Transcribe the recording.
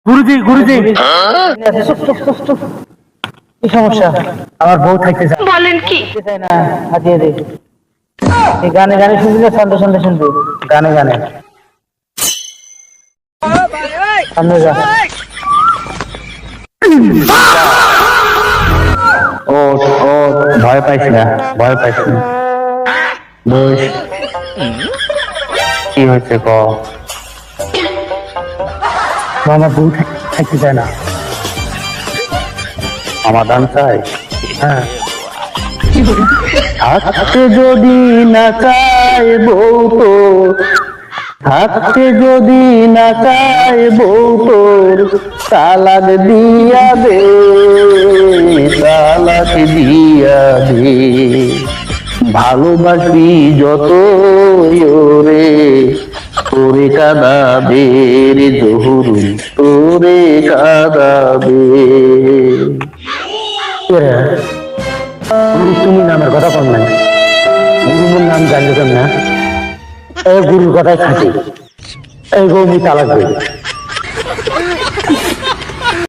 গুরুজি গুরুজি কি সমস্যা? আমার বউ থাকতে চায়, বলেন কি চায় না, হাতিয়ে দে। এই গানে গানে শুনবি না সন্ধ্যে সন্ধ্যে শুনবি? গানে গানে সামনে যা। ও ও ভয় পাইস না, ভয় পাইস না। বস, কি হয়েছে ক? আমার বউ থাকতে চায় না। সমাধান চাই? হ্যাঁ, থাকতে যদি না চায় বউ তোর, থাকতে যদি না চায় বউ তোর, তালাক দিয়া দে, তালাক দিয়া দে। ভালোবাসি যত ওরে, তোরে কাঁদাবে রে জহুরুল, তোরে কাঁদাবে। তুমি নামের কথা কম নাই, গুরুর নাম জানলে না? এই গুরুর কথাই খাটি, এই গৌমি তালাক দেবে।